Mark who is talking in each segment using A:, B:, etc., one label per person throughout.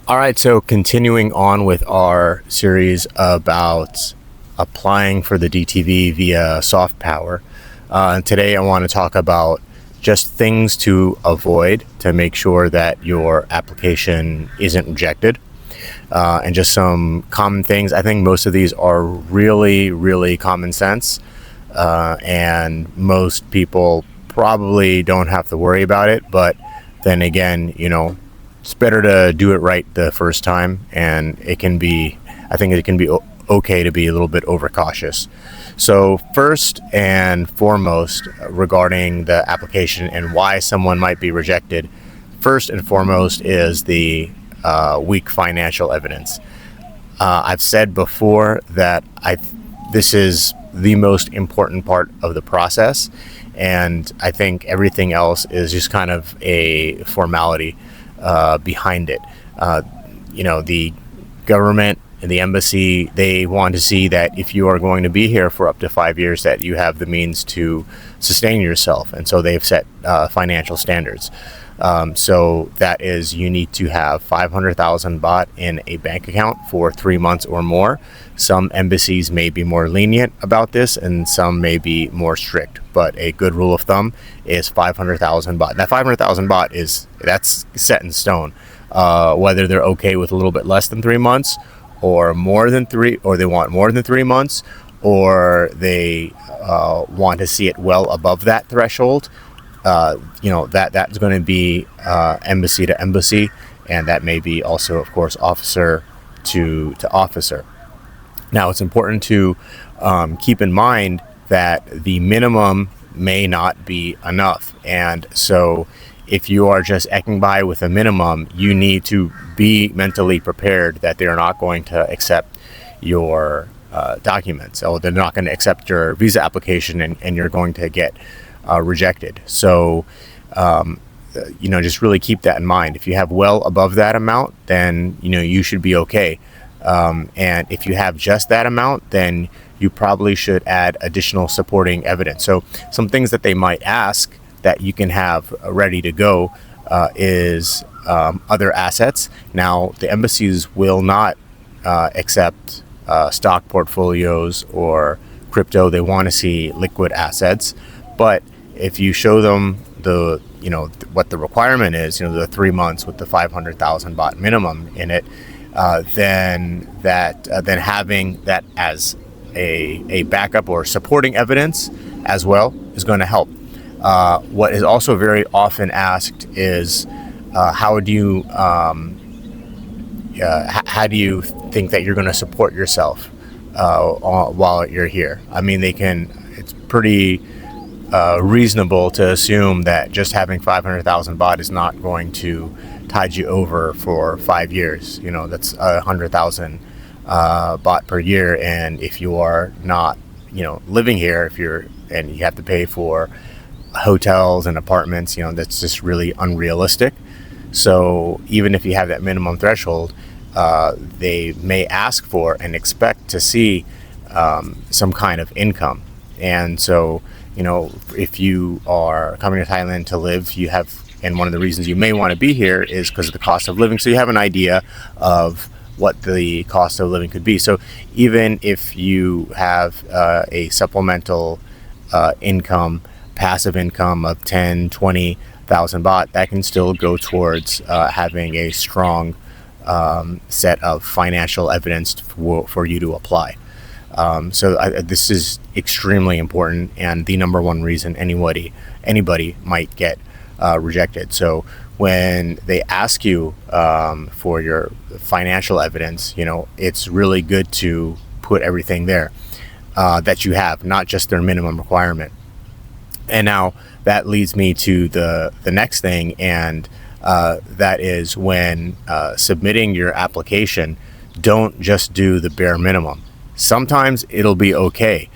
A: All right, so continuing on with our series about applying for the DTV via soft power. Today I want to talk about just things to avoid to make sure that your application isn't rejected. And just some common things. I think most of these are really, really common sense. And most people probably don't have to worry about it. But then again, it's better to do it right the first time, and I think it can be okay to be a little bit overcautious. So first and foremost, regarding the application and why someone might be rejected, first and foremost is the weak financial evidence. I've said before that this is the most important part of the process, and I think everything else is just kind of a formality behind it. The government and the embassy, they want to see that if you are going to be here for up to 5 years, that you have the means to sustain yourself. And so they've set financial standards. So that is, you need to have 500,000 baht in a bank account for 3 months or more. Some embassies may be more lenient about this and some may be more strict, but a good rule of thumb is 500,000 baht. That 500,000 baht that's set in stone. Whether they're okay with a little bit less than 3 months or more than three, or they want more than 3 months, or they want to see it well above that threshold. That's going to be embassy to embassy, and that may be also, of course, officer to officer. Now, it's important to keep in mind that the minimum may not be enough, and so if you are just ecking by with a minimum, you need to be mentally prepared that they're not going to accept your documents, or they're not going to accept your visa application, and you're going to get rejected. So, just really keep that in mind. If you have well above that amount, then, you should be okay. And if you have just that amount, then you probably should add additional supporting evidence. So some things that they might ask that you can have ready to go is other assets. Now, the embassies will not accept stock portfolios or crypto. They want to see liquid assets. But if you show them what the requirement is, the 3 months with the 500,000 baht minimum in it, then having that as a backup or supporting evidence as well is going to help. What is also very often asked is how do you think that you're going to support yourself while you're here? I mean, it's pretty reasonable to assume that just having 500,000 baht is not going to tide you over for 5 years. That's 100,000 baht per year, and if you are not, living here, and you have to pay for hotels and apartments, that's just really unrealistic. So even if you have that minimum threshold, they may ask for and expect to see some kind of income. And so, if you are coming to Thailand to live, and one of the reasons you may want to be here is because of the cost of living. So you have an idea of what the cost of living could be. So even if you have a supplemental income, passive income of 10, 20,000 baht, that can still go towards having a strong set of financial evidence for you to apply. This is extremely important, and the number one reason anybody might get rejected. So when they ask you for your financial evidence, it's really good to put everything there that you have, not just their minimum requirement. And now that leads me to the next thing, and that is when submitting your application, don't just do the bare minimum. Sometimes it'll be okay,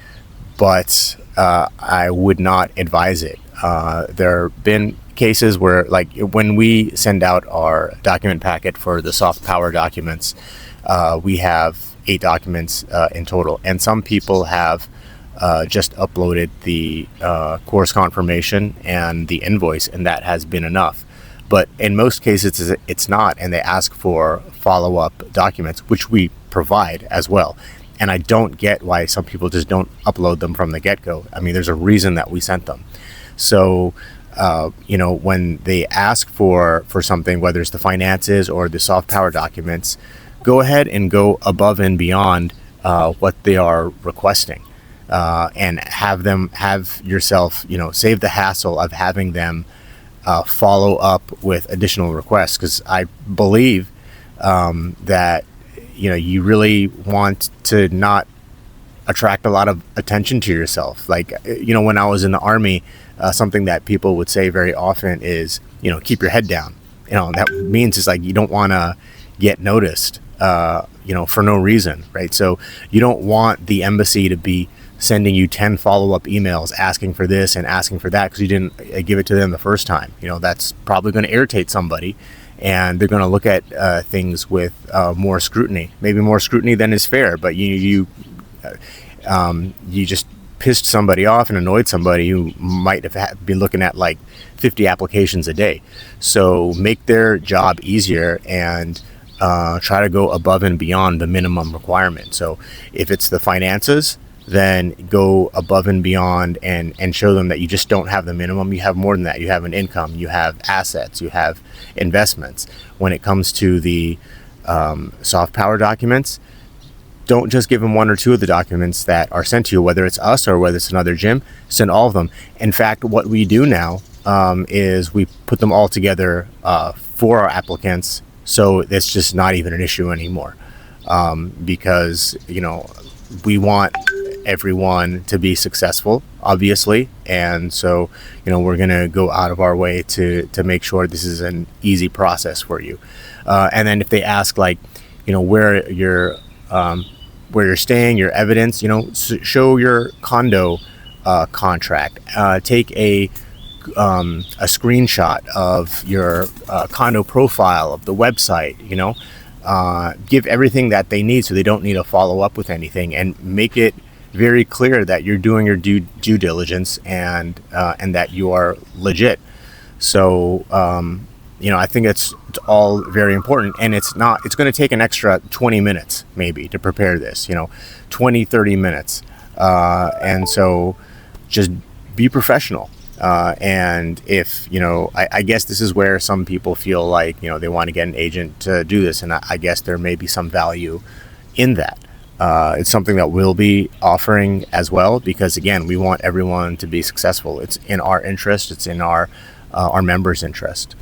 A: but I would not advise it. There have been cases where, like when we send out our document packet for the soft power documents, we have 8 documents in total, and some people have just uploaded the course confirmation and the invoice, and that has been enough. But in most cases, it's not, and they ask for follow-up documents, which we provide as well. And I don't get why some people just don't upload them from the get-go. I mean, there's a reason that we sent them. So, when they ask for something, whether it's the finances or the soft power documents, go ahead and go above and beyond what they are requesting, and have yourself, save the hassle of having them follow up with additional requests, because I believe that you really want to not attract a lot of attention to yourself. Like, when I was in the Army, something that people would say very often is, keep your head down. That means it's like you don't want to get noticed, for no reason, right? So you don't want the embassy to be sending you 10 follow-up emails asking for this and asking for that because you didn't give it to them the first time. That's probably going to irritate somebody, and they're going to look at things with more scrutiny, maybe more scrutiny than is fair. But you just pissed somebody off and annoyed somebody who might have been looking at like 50 applications a day. So make their job easier and try to go above and beyond the minimum requirement. So if it's the finances, then go above and beyond and show them that you just don't have the minimum. You have more than that. You have an income, you have assets, you have investments. When it comes to the soft power documents, don't just give them one or two of the documents that are sent to you, whether it's us or whether it's another gym. Send all of them. In fact, what we do now is we put them all together for our applicants, so it's just not even an issue anymore, because we want everyone to be successful, obviously, and so we're gonna go out of our way to make sure this is an easy process for you. And then if they ask, like, where you're staying, your evidence, show your condo contract, take a screenshot of your condo profile of the website, give everything that they need so they don't need to follow up with anything, and make it very clear that you're doing your due diligence and that you are legit. So I think it's all very important, and it's going to take an extra 20 minutes maybe to prepare this, 20-30 minutes, and so just be professional. And if I guess this is where some people feel like they want to get an agent to do this, and I guess there may be some value in that. It's something that we'll be offering as well, because again, we want everyone to be successful. It's in our interest. It's in our members' interest.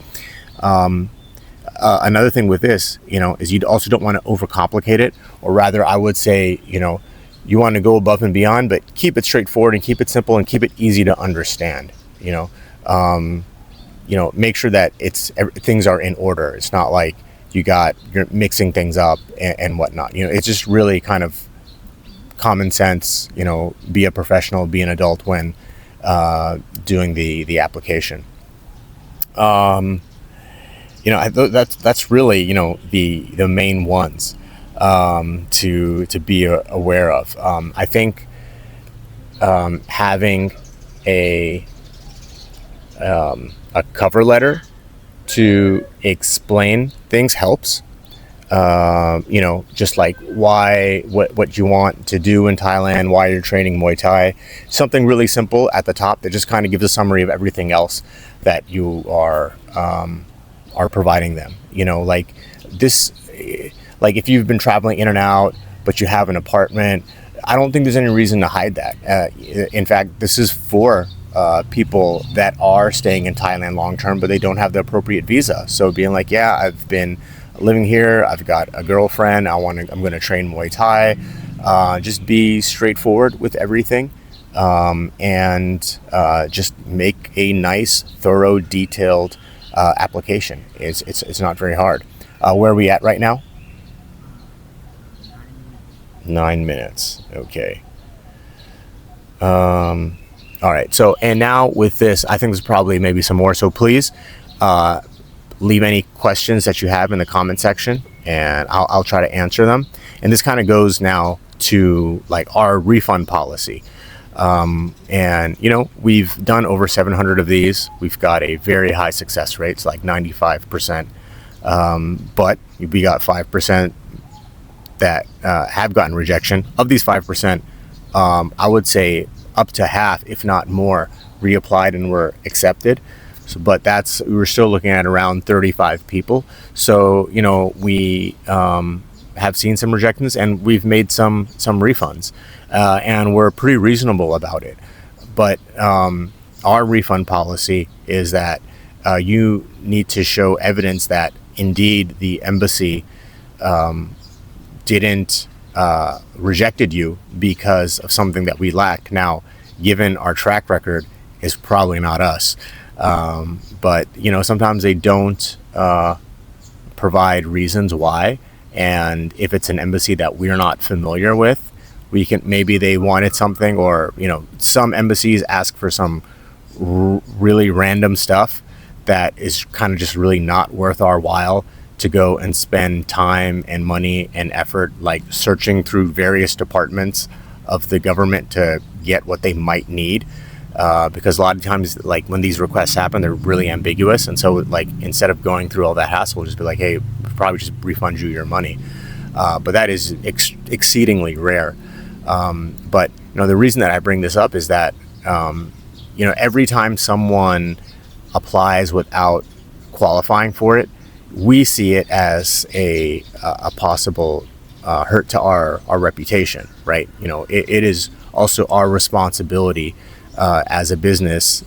A: Another thing with this, is you also don't want to overcomplicate it, or rather, I would say, you want to go above and beyond, but keep it straightforward and keep it simple and keep it easy to understand. Make sure that things are in order. It's not like you're mixing things up and whatnot. It's just really kind of common sense. Be a professional, be an adult when doing the application. That's really the main ones to be aware of. I think having a cover letter to explain things helps. Just like what you want to do in Thailand, why you're training Muay Thai, something really simple at the top that just kind of gives a summary of everything else that you are providing them. Like this, like if you've been traveling in and out, but you have an apartment, I don't think there's any reason to hide that. In fact, this is for people that are staying in Thailand long term, but they don't have the appropriate visa. So being like, yeah, I've been living here, I've got a girlfriend, I'm going to train Muay Thai. Just be straightforward with everything, and just make a nice, thorough, detailed application. It's not very hard. Where are we at right now? 9 minutes. Okay. All right. So, and now with this, I think there's probably maybe some more. So please leave any questions that you have in the comment section, and I'll try to answer them. And this kind of goes now to like our refund policy. And we've done over 700 of these. We've got a very high success rate. It's like 95%. But we got 5% that have gotten rejection. Of these 5%, I would say up to half, if not more, reapplied and were accepted. So, but we're still looking at around 35 people. So we have seen some rejections, and we've made some refunds, and we're pretty reasonable about it. But our refund policy is that you need to show evidence that indeed the embassy didn't rejected you because of something that we lacked. Now, given our track record, is probably not us. But sometimes they don't provide reasons why. And if it's an embassy that we're not familiar with, maybe they wanted something, or some embassies ask for some really random stuff that is kind of just really not worth our while to go and spend time and money and effort, like searching through various departments of the government to get what they might need. Because a lot of times, like when these requests happen, they're really ambiguous. And so like, instead of going through all that hassle, we'll just be like, hey, we'll probably just refund you your money. But that is exceedingly rare. But the reason that I bring this up is that, every time someone applies without qualifying for it, we see it as a possible hurt to our reputation, right? It is also our responsibility as a business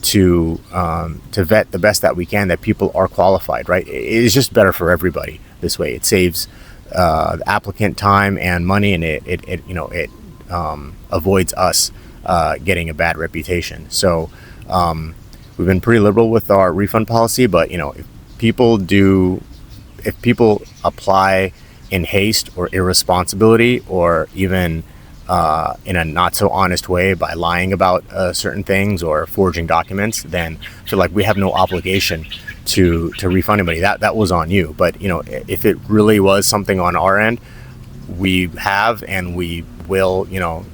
A: to vet the best that we can, that people are qualified, right? It is just better for everybody this way. It saves the applicant time and money, and it avoids us getting a bad reputation. So we've been pretty liberal with our refund policy, but if people apply in haste or irresponsibility, or even in a not so honest way by lying about certain things or forging documents, then I feel like we have no obligation to refund anybody. That was on you. But if it really was something on our end, we have and we will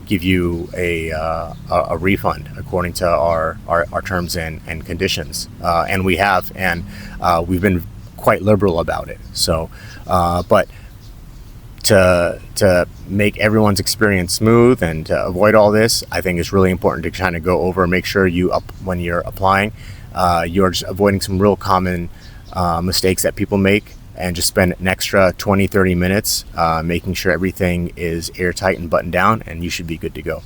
A: give you a refund according to our terms and conditions, and we have, and we've been quite liberal about it. So but to make everyone's experience smooth and to avoid all this, I think it's really important to kind of go over and make sure when you're applying, you're just avoiding some real common mistakes that people make, and just spend an extra 20-30 minutes making sure everything is airtight and buttoned down, and you should be good to go.